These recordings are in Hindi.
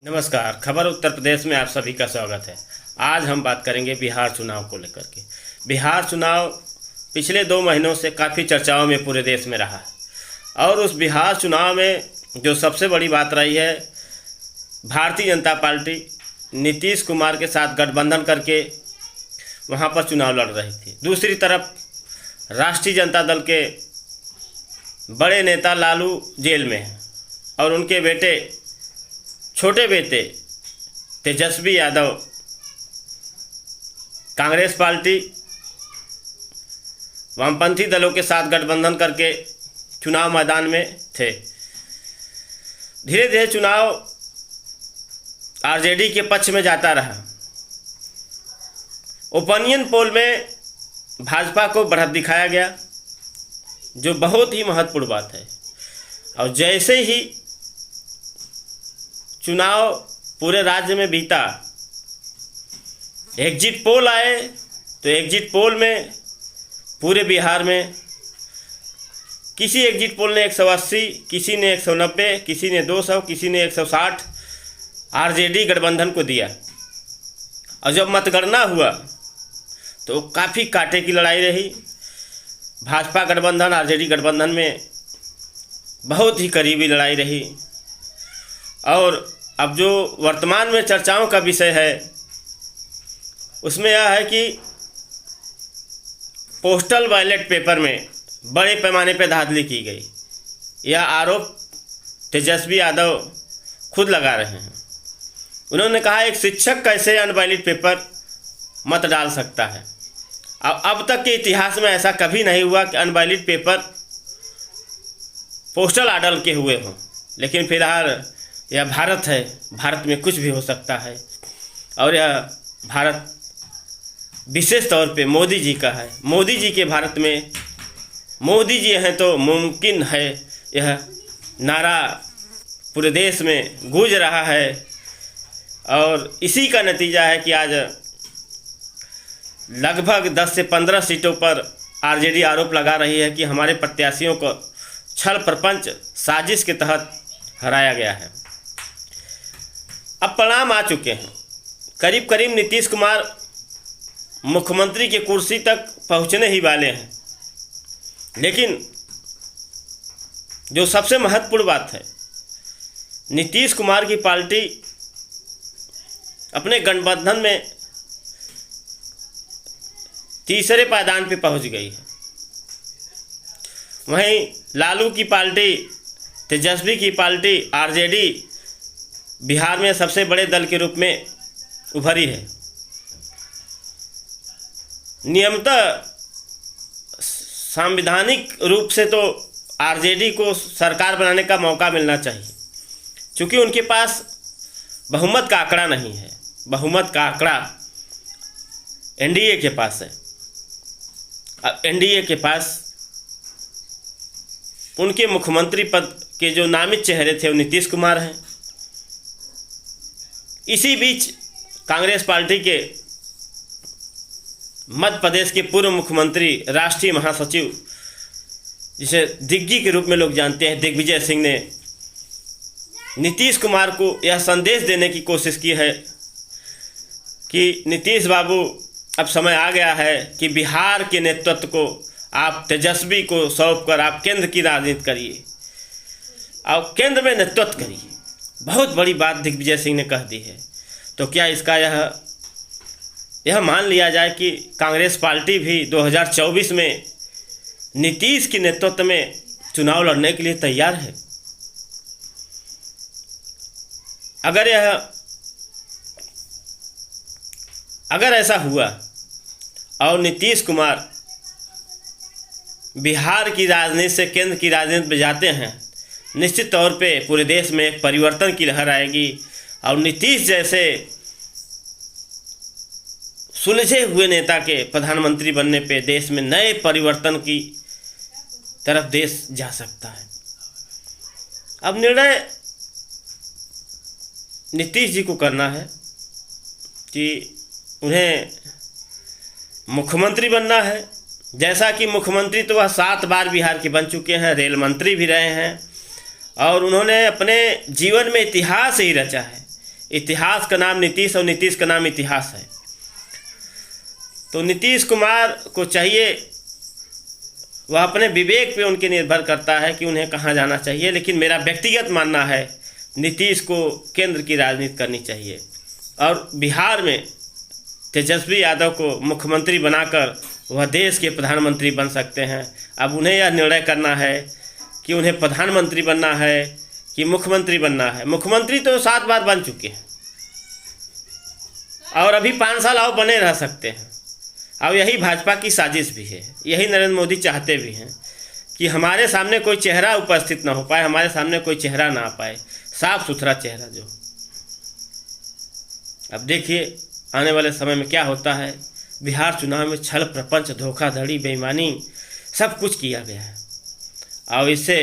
नमस्कार। खबर उत्तर प्रदेश में आप सभी का स्वागत है। आज हम बात करेंगे बिहार चुनाव को लेकर के। बिहार चुनाव पिछले 2 महीनों से काफ़ी चर्चाओं में पूरे देश में रहा है और उस बिहार चुनाव में जो सबसे बड़ी बात रही है, भारतीय जनता पार्टी नीतीश कुमार के साथ गठबंधन करके वहां पर चुनाव लड़ रही थी। दूसरी तरफ राष्ट्रीय जनता दल के बड़े नेता लालू जेल में हैं और उनके बेटे छोटे बेटे तेजस्वी यादव कांग्रेस पार्टी वामपंथी दलों के साथ गठबंधन करके चुनाव मैदान में थे। धीरे धीरे चुनाव आरजेडी के पक्ष में जाता रहा। ओपिनियन पोल में भाजपा को बढ़त दिखाया गया, जो बहुत ही महत्वपूर्ण बात है। और जैसे ही चुनाव पूरे राज्य में बीता, एग्जिट पोल आए तो एग्जिट पोल में पूरे बिहार में किसी एग्जिट पोल ने 180, किसी ने 190, किसी ने 200, किसी ने 160 आरजेडी गठबंधन को दिया। और जब मतगणना हुआ तो काफ़ी कांटे की लड़ाई रही। भाजपा गठबंधन आरजेडी गठबंधन में बहुत ही करीबी लड़ाई रही। और अब जो वर्तमान में चर्चाओं का विषय है उसमें यह है कि पोस्टल बैलेट पेपर में बड़े पैमाने पर धांधली की गई। यह आरोप तेजस्वी यादव खुद लगा रहे हैं। उन्होंने कहा, एक शिक्षक कैसे अनवैलिड पेपर मत डाल सकता है। अब तक के इतिहास में ऐसा कभी नहीं हुआ कि अनवैलिड पेपर पोस्टल डाल के हुए हों। लेकिन फिलहाल यह भारत है, भारत में कुछ भी हो सकता है। और यह भारत विशेष तौर पे मोदी जी का है। मोदी जी के भारत में मोदी जी हैं तो मुमकिन है, यह नारा पूरे देश में गूंज रहा है। और इसी का नतीजा है कि आज लगभग 10 से 15 सीटों पर आरजेडी आरोप लगा रही है कि हमारे प्रत्याशियों को छल प्रपंच साजिश के तहत हराया गया है। अब परिणाम आ चुके हैं। करीब करीब नीतीश कुमार मुख्यमंत्री की कुर्सी तक पहुंचने ही वाले हैं। लेकिन जो सबसे महत्वपूर्ण बात है, नीतीश कुमार की पार्टी अपने गठबंधन में तीसरे पायदान पे पहुंच गई है। वहीं लालू की पार्टी, तेजस्वी की पार्टी आरजेडी बिहार में सबसे बड़े दल के रूप में उभरी है। नियमतः संवैधानिक रूप से तो आरजेडी को सरकार बनाने का मौका मिलना चाहिए, क्योंकि उनके पास बहुमत का आंकड़ा नहीं है। बहुमत का आंकड़ा एनडीए के पास है। अब एनडीए के पास उनके मुख्यमंत्री पद के जो नामित चेहरे थे वो नीतीश कुमार हैं। इसी बीच कांग्रेस पार्टी के मध्य प्रदेश के पूर्व मुख्यमंत्री, राष्ट्रीय महासचिव, जिसे दिग्गी के रूप में लोग जानते हैं, दिग्विजय सिंह ने नीतीश कुमार को यह संदेश देने की कोशिश की है कि नीतीश बाबू, अब समय आ गया है कि बिहार के नेतृत्व को आप तेजस्वी को सौंप कर आप केंद्र की राजनीति करिए और केंद्र में नेतृत्व करिए। बहुत बड़ी बात दिग्विजय सिंह ने कह दी है। तो क्या इसका यह मान लिया जाए कि कांग्रेस पार्टी भी 2024 में नीतीश के नेतृत्व में चुनाव लड़ने के लिए तैयार है? अगर ऐसा हुआ और नीतीश कुमार बिहार की राजनीति से केंद्र की राजनीति में जाते हैं, निश्चित तौर पे पूरे देश में एक परिवर्तन की लहर आएगी। और नीतीश जैसे सुलझे हुए नेता के प्रधानमंत्री बनने पे देश में नए परिवर्तन की तरफ देश जा सकता है। अब निर्णय नीतीश जी को करना है कि उन्हें मुख्यमंत्री बनना है। जैसा कि मुख्यमंत्री तो वह 7 बार बिहार के बन चुके हैं, रेल मंत्री भी रहे हैं और उन्होंने अपने जीवन में इतिहास ही रचा है। इतिहास का नाम नीतीश और नीतीश का नाम इतिहास है। तो नीतीश कुमार को चाहिए, वह अपने विवेक पे उनके निर्भर करता है कि उन्हें कहाँ जाना चाहिए, लेकिन मेरा व्यक्तिगत मानना है नीतीश को केंद्र की राजनीति करनी चाहिए और बिहार में तेजस्वी यादव को मुख्यमंत्री बनाकर वह देश के प्रधानमंत्री बन सकते हैं। अब उन्हें यह निर्णय करना है कि उन्हें प्रधानमंत्री बनना है कि मुख्यमंत्री बनना है। मुख्यमंत्री तो 7 बार बन चुके हैं और अभी 5 साल और बने रह सकते हैं। अब यही भाजपा की साजिश भी है, यही नरेंद्र मोदी चाहते भी हैं कि हमारे सामने कोई चेहरा उपस्थित ना हो पाए, हमारे सामने कोई चेहरा ना आ पाए, साफ सुथरा चेहरा जो। अब देखिए आने वाले समय में क्या होता है। बिहार चुनाव में छल प्रपंच, धोखाधड़ी, बेईमानी सब कुछ किया गया है और इससे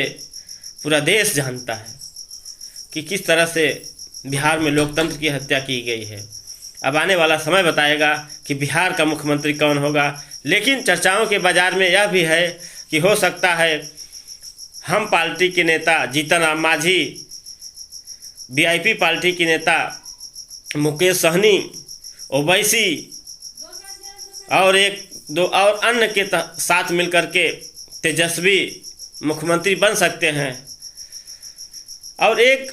पूरा देश जानता है कि किस तरह से बिहार में लोकतंत्र की हत्या की गई है। अब आने वाला समय बताएगा कि बिहार का मुख्यमंत्री कौन होगा। लेकिन चर्चाओं के बाजार में यह भी है कि हो सकता है हम पार्टी के नेता जीतन राम मांझी, वीआईपी पार्टी के नेता मुकेश सहनी, ओवैसी और 1-2 और अन्य के साथ मिलकर के तेजस्वी मुख्यमंत्री बन सकते हैं। और एक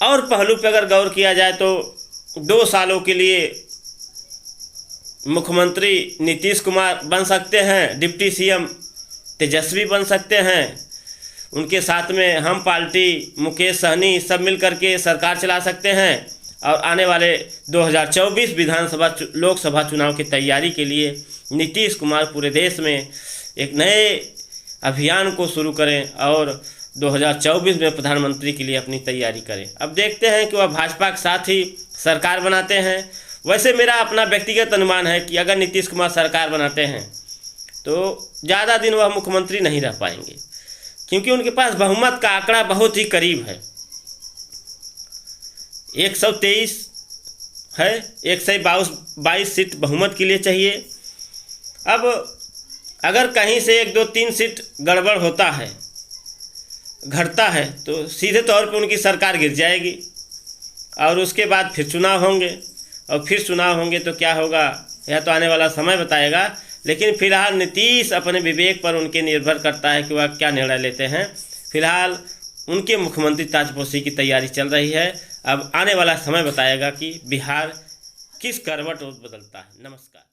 और पहलू पर अगर गौर किया जाए तो 2 सालों के लिए मुख्यमंत्री नीतीश कुमार बन सकते हैं, डिप्टी सीएम तेजस्वी बन सकते हैं, उनके साथ में हम पार्टी मुकेश सहनी सब मिल करके सरकार चला सकते हैं और आने वाले 2024 विधानसभा लोकसभा चुनाव की तैयारी के लिए नीतीश कुमार पूरे देश में एक नए अभियान को शुरू करें और 2024 में प्रधानमंत्री के लिए अपनी तैयारी करें। अब देखते हैं कि वह भाजपा के साथ ही सरकार बनाते हैं। वैसे मेरा अपना व्यक्तिगत अनुमान है कि अगर नीतीश कुमार सरकार बनाते हैं तो ज़्यादा दिन वह मुख्यमंत्री नहीं रह पाएंगे, क्योंकि उनके पास बहुमत का आंकड़ा बहुत ही करीब है। 123 है, 122 सीट बहुमत के लिए चाहिए। अब अगर कहीं से 1, 2, 3 सीट गड़बड़ होता है, घटता है, तो सीधे तौर पे उनकी सरकार गिर जाएगी और उसके बाद फिर चुनाव होंगे और फिर चुनाव होंगे तो क्या होगा यह तो आने वाला समय बताएगा। लेकिन फिलहाल नीतीश अपने विवेक पर उनके निर्भर करता है कि वह क्या निर्णय लेते हैं। फिलहाल उनके मुख्यमंत्री ताजपोशी की तैयारी चल रही है। अब आने वाला समय बताएगा कि बिहार किस करवट बदलता है। नमस्कार।